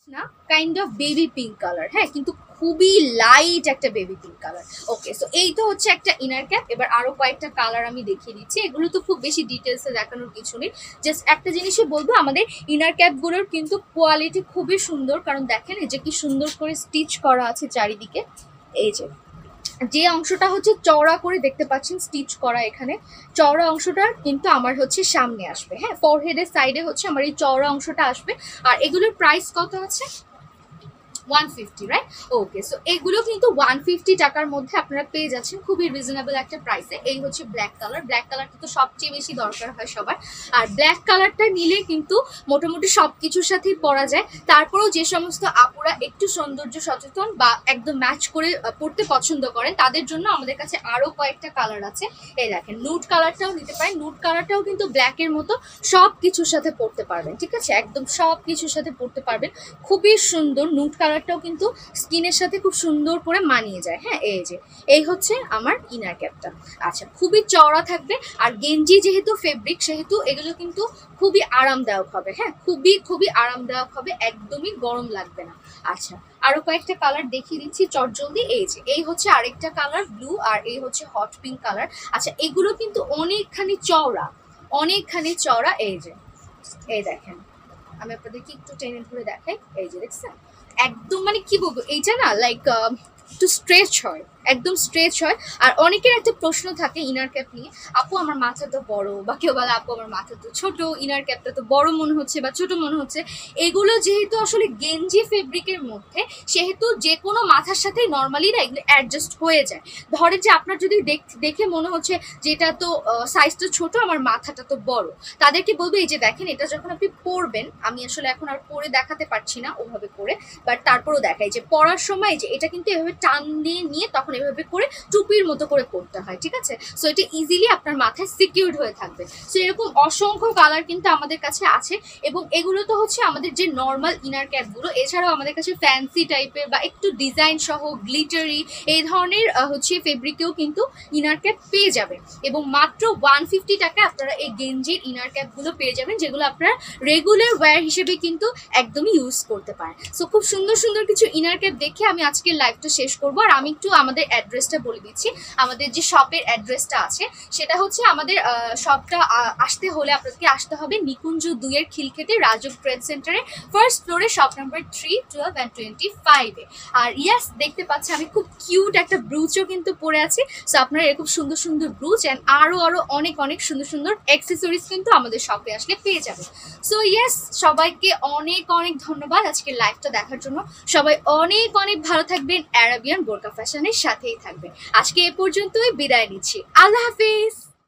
না kind of baby pink colour, হ্যাঁ কিন্তু খুবই লাইট একটা বেবি পিঙ্ক কালার। ওকে, সো এই তো হচ্ছে একটা ইনার ক্যাপ। এবার আরো কয়েকটা কালার আমি দেখিয়ে দিচ্ছি, এগুলো তো খুব বেশি ডিটেলসে দেখানোর কিছু নেই, জাস্ট একটা জিনিসই বলবো আমাদের ইনার ক্যাপগুলোর কিন্তু কোয়ালিটি খুবই সুন্দর, কারণ দেখেন এই যে কি সুন্দর করে স্টিচ করা আছে চারিদিকে। এই যে অংশটা হচ্ছে চওড়া করে দেখতে পাচ্ছেন স্টিচ করা, এখানে চওড়া অংশটা কিন্তু আমার হচ্ছে সামনে আসবে, হ্যাঁ ফরহেডের সাইডে হচ্ছে আমার এই চওড়া অংশটা আসবে। আর এগুলোর প্রাইস কত আছে? 150, রাইট? ওকে, সো এগুলো কিন্তু 150 টাকার মধ্যে আপনারা পেয়ে যাচ্ছেন খুবই রিজনেবল একটা প্রাইসে। এই হচ্ছে ব্ল্যাক কালার, ব্ল্যাক কালারটা তো সবচেয়ে বেশি দরকার হয় সবার, আর ব্ল্যাক কালারটা নিলে কিন্তু মোটামুটি সব কিছুর সাথেই পরা যায়। তারপরেও যে সমস্ত আপুরা একটু সৌন্দর্য সচেতন বা একদম ম্যাচ করে পরতে পছন্দ করেন তাদের জন্য আমাদের কাছে আরও কয়েকটা কালার আছে। এই দেখেন, নুড কালারটাও নিতে পারেন, নুড কালারটাও কিন্তু ব্ল্যাকের মতো সব কিছুর সাথে পরতে পারবেন, ঠিক আছে, একদম সব কিছুর সাথে পরতে পারবেন, খুবই সুন্দর। নুড কালারটাও কিন্তু স্কিনের সাথে খুব সুন্দর করে মানিয়ে যায়। হ্যাঁ, এই হচ্ছে আমার ইনার ক্যাপটা। আচ্ছা, খুবই চওড়া থাকবে, আর গেঞ্জি যেহেতু ফেব্রিক সেহেতু এগুলো কিন্তু খুবই আরামদায়ক হবে, হ্যাঁ খুবই আরামদায়ক হবে, একদমই গরম লাগবে না। আচ্ছা, আরো কয়েকটা কালার দেখিয়ে দিচ্ছি চটজলদি। এই হচ্ছে আরেকটা কালার ব্লু, আর এই হচ্ছে হট পিঙ্ক কালার। আচ্ছা, এগুলো কিন্তু অনেকখানি চওড়া, এই দেখেন, আমি আপনাদেরকে একটু টেনে ধরে দেখাই। এই যে দেখছেন, একদম মানে কি বলবো, এইটা না লাইক একটু স্ট্রেচ হয়, একদম স্ট্রেচ হয়। আর অনেকের একটা প্রশ্ন থাকে ইনার ক্যাপ নিয়ে, আপু আমার মাথা তো বড়, বা কেউ বলে আপু আমার মাথা তো ছোট, ইনার ক্যাপটা তো বড় মনে হচ্ছে বা ছোট মনে হচ্ছে। এগুলো যেহেতু আসলে গেঞ্জি ফেব্রিকের মধ্যে, সেহেতু যে কোনো মাথার সাথেই নর্মালি না এগুলো অ্যাডজাস্ট হয়ে যায়। ধরে যে আপনার যদি দেখে মনে হচ্ছে যে এটা তো সাইজটা ছোট, আমার মাথাটা তো বড়, তাদেরকে বলবো এই যে দেখেন, এটা যখন আপনি পরবেন, আমি আসলে এখন আর পরে দেখাতে পারছি না ওভাবে করে, বাট তারপরেও দেখাই যে পরার সময় যে এটা কিন্তু এভাবে টান দিয়ে নিয়ে তখন এভাবে করে টুপির মতো করে পরতে হয়, ঠিক আছে। সো এটা ইজিলি আপনার মাথায় সিকিউরড হয়ে থাকবে। সো এরকম অসংখ্য কালার কিন্তু আমাদের কাছে আছে, এবং এগুলো তো হচ্ছে আমাদের যে নর্মাল ইনার ক্যাপগুলো, এছাড়াও আমাদের কাছে ফ্যান্সি টাইপের বা একটু ডিজাইন সহ গ্লিটারি এই ধরনের হচ্ছে ফেব্রিকেও কিন্তু ইনার ক্যাপ পেয়ে যাবেন, এবং মাত্র 150 টাকায় আপনারা এই গেঞ্জির ইনার ক্যাপগুলো পেয়ে যাবেন, যেগুলো আপনারা রেগুলার ওয়্যার হিসেবে কিন্তু একদমই ইউজ করতে পারেন। সো খুব সুন্দর সুন্দর কিছু ইনার ক্যাপ দেখে আমি আজকের লাইভটা শেষ করবো, আর আমি একটু আমাদের অ্যাড্রেসটা বলে দিচ্ছি। আমাদের যে শপের অ্যাড্রেসটা আছে সেটা হচ্ছে, আমাদের শপটা আসতে হলে আপনাদেরকে আসতে হবে নিকুঞ্জ 2-এর খিলক্ষেতে রাজক ট্রেড সেন্টারে ফার্স্ট ফ্লোরে, শপ নাম্বার 3, 12 and 25-এ। আর ইয়াস, দেখতে পাচ্ছি আমি খুব কিউট একটা ব্রুচও কিন্তু পরে আছি। সো আপনারা এরকম সুন্দর সুন্দর ব্রুচ অ্যান্ড আরও অনেক সুন্দর সুন্দর অ্যাক্সেসরিজ কিন্তু আমাদের শপে আসলে পেয়ে যাবেন। সো ইয়েস, সবাইকে অনেক ধন্যবাদ আজকের লাইভটা দেখার জন্য। সবাই অনেক ভালো থাকবেন, অ্যারাবিয়ান বোরকা ফ্যাশনের সাথেই থাকবেন। আজকে এ পর্যন্তই বিদায় নিচ্ছি, আল্লাহ হাফিজ।